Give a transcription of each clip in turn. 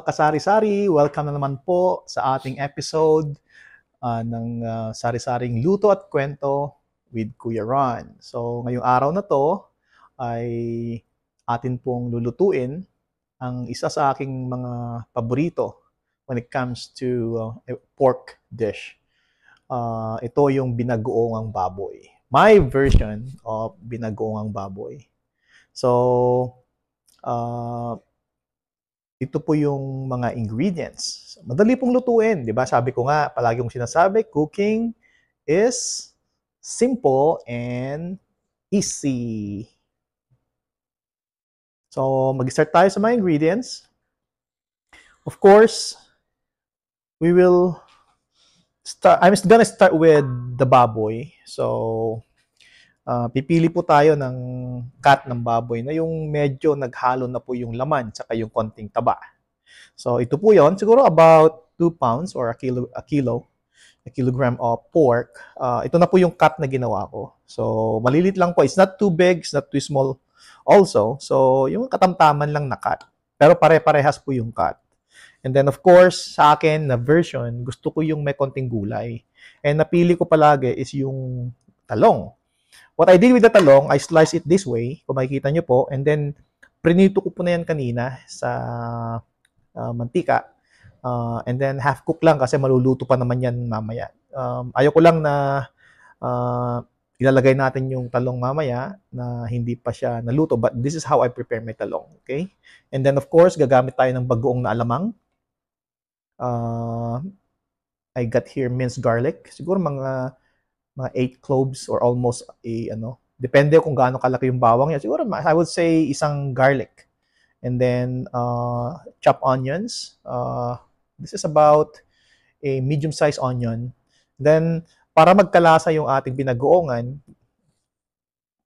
mga kasari-sari, welcome na naman po sa ating episode ng Sari-Saring Luto at Kwento with Kuya Ron. So ngayong araw na to ay atin pong lulutuin ang isa sa aking mga paborito when it comes to a pork dish. Ito yung binagoong baboy. My version of binagoong baboy. So, ito po yung mga ingredients. Madali pong lutuin, di ba? Sabi ko nga, palagi kong sinasabi, cooking is simple and easy. So, mag-start tayo sa mga ingredients. Of course, I'm gonna start with the baboy. So, pipili po tayo ng cut ng baboy na yung medyo naghalo na po yung laman tsaka yung konting taba. So ito po yon, siguro about 2 pounds or a kilogram of pork. Ito na po yung cut na ginawa ko. So malilit lang po. It's not too big, it's not too small also. So yung katamtaman lang na cut. Pero pare-parehas po yung cut. And then of course, sa akin na version, gusto ko yung may konting gulay. And napili ko palagi is yung talong. What I did with the talong, I slice it this way, kung makikita nyo po, and then prinito ko po na yan kanina sa mantika. And then half cook lang kasi maluluto pa naman yan mamaya. Ayoko lang na ilalagay natin yung talong mamaya na hindi pa siya naluto, but this is how I prepare my talong. Okay? And then of course, gagamit tayo ng bagoong na alamang. I got here minced garlic. Siguro mga 8 cloves or almost depende kung gaano kalaki yung bawang niya. Siguro I would say isang garlic. And then chopped onions. This is about a medium-sized onion. Then para magkalasa yung ating binagoongan,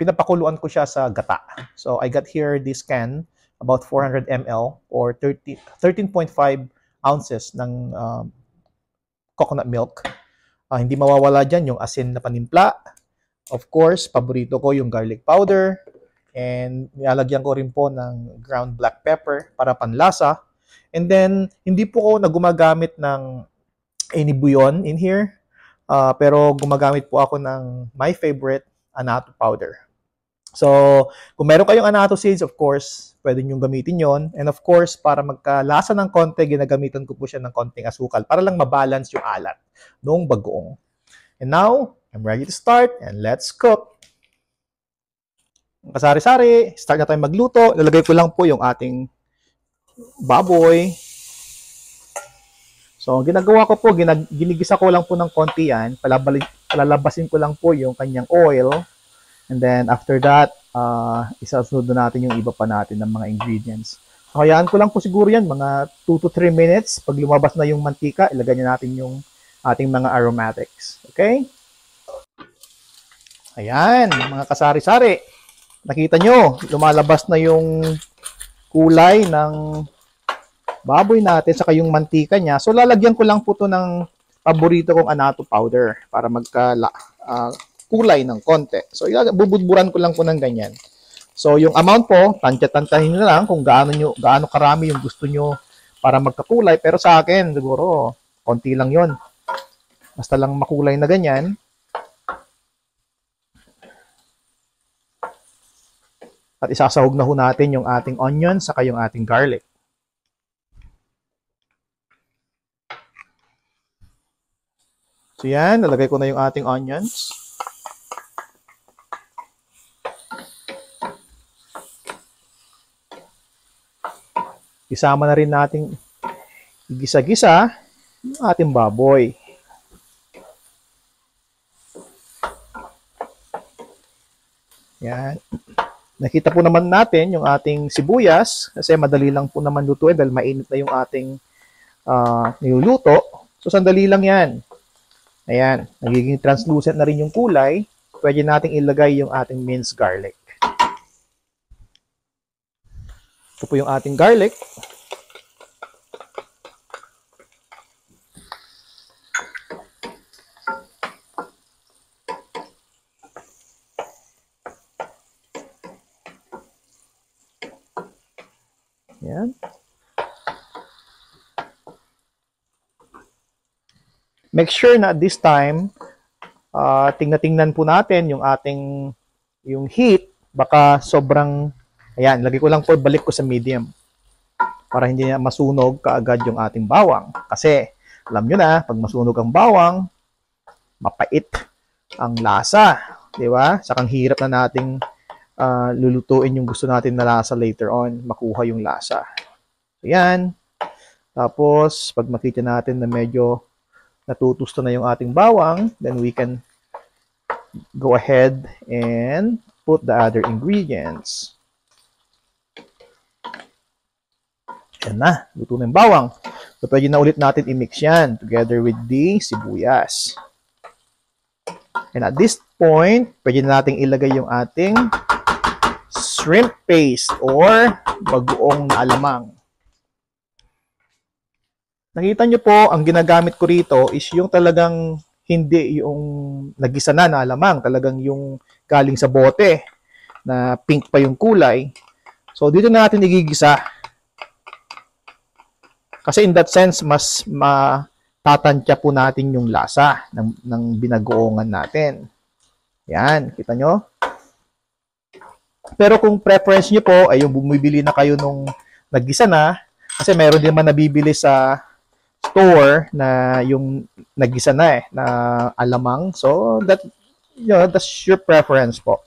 pinapakuluan ko siya sa gata. So I got here this can, about 400 ml or 13.5 ounces ng coconut milk. Hindi mawawala dyan yung asin na panimpla. Of course, paborito ko yung garlic powder. And nilalagyan ko rin po ng ground black pepper para panlasa. And then, hindi po ako gumagamit ng any bouillon in here. Pero gumagamit po ako ng my favorite, annatto powder. So, kung meron kayong annatto seeds, of course, pwede nyo gamitin yon. And of course, para magkalasa ng konti, ginagamitan ko po siya ng konting asukal para lang mabalance yung alat ng bagoong. And now, I'm ready to start and let's cook. Kasari-sari, start na tayong magluto. Lalagay ko lang po yung ating baboy. So, ginagawa ko po, ginigisa ko lang po ng konti yan. Palalabasin ko lang po yung kanyang oil. And then, after that, isasunod na natin yung iba pa natin ng mga ingredients. So, hayaan ko lang po siguro yan, mga 2 to 3 minutes. Pag lumabas na yung mantika, ilagay na natin yung ating mga aromatics. Okay? Ayan, mga kasari-sari. Nakita nyo, lumalabas na yung kulay ng baboy natin saka yung mantika niya. So, lalagyan ko lang po ito ng paborito kong annatto powder para kulay ng konti. So, bubudburan ko lang po ng ganyan. So, yung amount po, tansya-tantahin nyo lang kung gaano karami yung gusto nyo para magkakulay. Pero sa akin, siguro, konti lang yon. Basta lang makulay na ganyan. At isasahog na ho natin yung ating onion saka yung ating garlic. So yan, nalagay ko na yung ating onions. Isama na rin natin gisa-gisa yung ating baboy. Yan. Nakita po naman natin yung ating sibuyas kasi madali lang po naman lutuin dahil mainit na yung ating niluluto. So, sandali lang yan. Ayan. Nagiging translucent na rin yung kulay. Pwede nating ilagay yung ating minced garlic. Ito po yung ating garlic. Yan. Make sure na at this time, tingnan po natin yung heat. Baka sobrang, ayan, lagay ko lang po, balik ko sa medium para hindi na masunog kaagad yung ating bawang. Kasi, alam nyo na, pag masunog ang bawang, mapait ang lasa. Di ba? Sakang hirap na nating lulutuin yung gusto natin na lasa later on, makuha yung lasa. Ayan. Tapos, pag makita natin na medyo natutusto na yung ating bawang, then we can go ahead and put the other ingredients. Yan na, luto na yung bawang. So, pwede na ulit natin i-mix yan together with the sibuyas. And at this point, pwede na natin ilagay yung ating shrimp paste or bagoong na alamang. Nakita nyo po, ang ginagamit ko rito is yung talagang hindi yung nagisa na alamang, talagang yung galing sa bote na pink pa yung kulay. So, dito na natin igigisa. Kasi in that sense, mas matatantya po natin yung lasa ng binagoongan natin. Yan, kita nyo? Pero kung preference nyo po ay yung bumibili na kayo nung naggisa na, kasi meron din naman nabibili sa store na yung naggisa na na alamang. So, that's your preference po.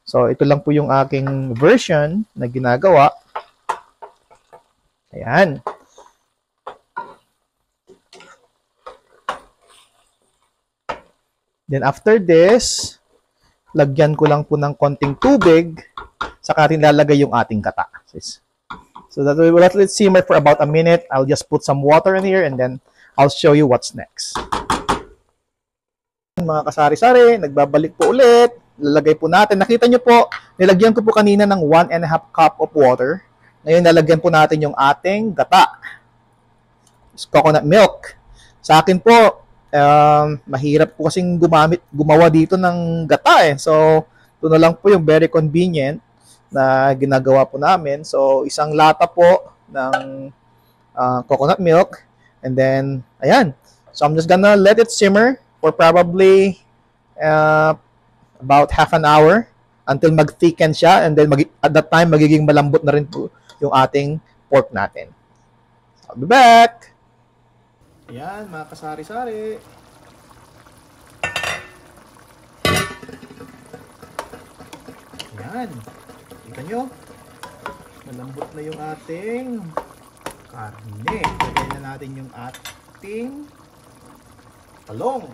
So, ito lang po yung aking version na ginagawa. Ayan. Then, after this, lagyan ko lang po ng konting tubig, saka rin lalagay yung ating gata. So that way, let's simmer for about a minute. I'll just put some water in here and then I'll show you what's next. Mga kasari-sari, nagbabalik po ulit. Lalagay po natin. Nakita nyo po, nilagyan ko po kanina ng 1.5 cup of water. Ngayon, nalagyan po natin yung ating gata. It's coconut milk. Sa akin po, mahirap po kasing gumawa dito ng gata eh. So, ito na lang po yung very convenient na ginagawa po namin. So, isang lata po ng coconut milk. And then, ayan. So, I'm just gonna let it simmer for probably about half an hour until mag-thicken siya. And then, at that time, magiging malambot na rin po yung ating pork natin. So, I'll be back! Ayan, mga kasari-sari. Ayan. Kita nyo? Malambot na yung ating karne. Lagyan na natin yung ating talong.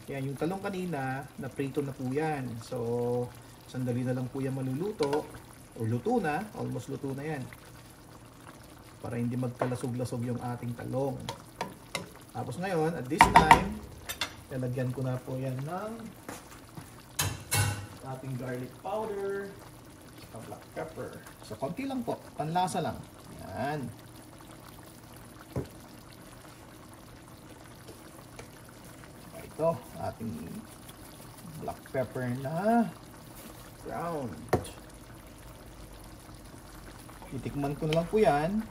Yan, yung talong kanina, na-prito na po yan. So, sandali na lang po yan maluluto. O luto na, almost luto na yan. Para hindi magkalasog-lasog yung ating talong. Tapos ngayon, at this time, lalagyan ko na po yan ng ating garlic powder, black pepper. So, konti lang po, panlasa lang. Yan. Ito, ating black pepper na ground. Itikman ko na lang po yan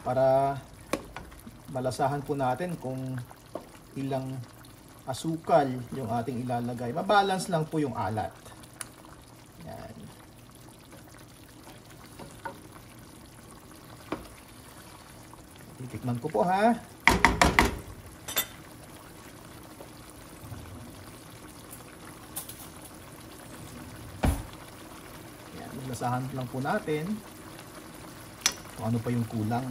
para malasahan po natin kung ilang asukal yung ating ilalagay. Mabalance lang po yung alat. Yan. Itikman ko po ha. Yan, malasahan lang po natin kung ano pa yung kulang.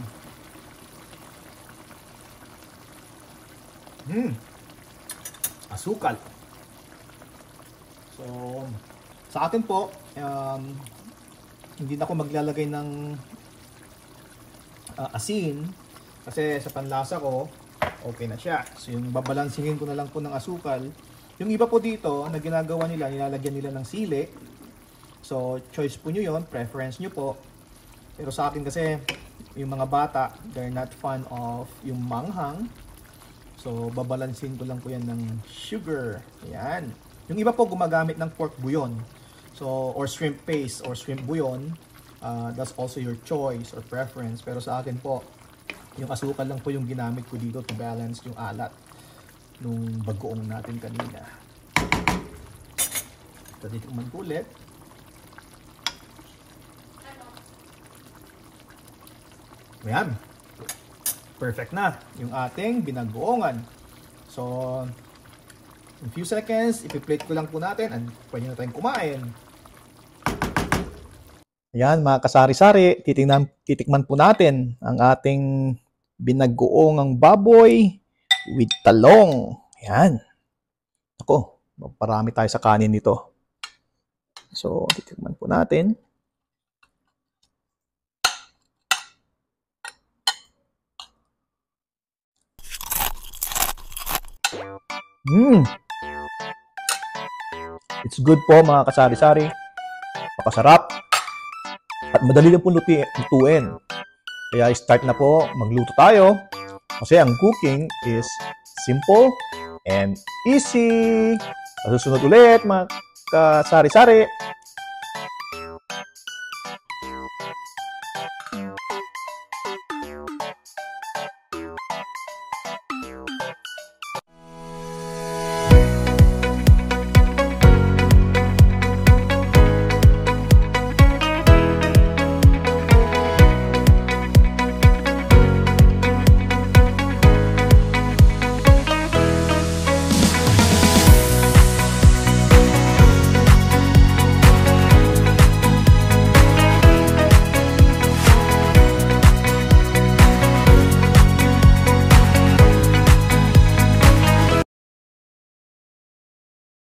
Asukal. So, sa atin po, hindi na ako maglalagay ng asin kasi sa panlasa ko, okay na siya. So, yung babalansingin ko na lang po ng asukal. Yung iba po dito, na ginagawa nila, nilalagyan nila ng sili. So, choice po nyo yon, preference nyo po. Pero sa akin kasi, yung mga bata, they're not fan of yung manghang. So, babalansin ko lang po yan ng sugar. Ayan. Yung iba po gumagamit ng pork bouillon. So, or shrimp paste or shrimp bouillon. That's also your choice or preference. Pero sa akin po, yung asukal lang po yung ginamit ko dito to balance yung alat nung bagoong natin kanina. Titikman ko ulit. Ayan. Perfect na yung ating binagoongan. So, in few seconds, ipi-plate ko lang po natin and pwede na tayong kumain. Ayan, mga kasari-sari, titikman po natin ang ating binagoongang baboy with talong. Ayan. Ako, parami tayo sa kanin nito. So, titikman po natin. It's good po mga kasari-sari. Pakasarap. At madali lang po lutuin. Kaya start na po, magluto tayo. Kasi ang cooking is simple and easy. Sa susunod ulit mga kasari-sari.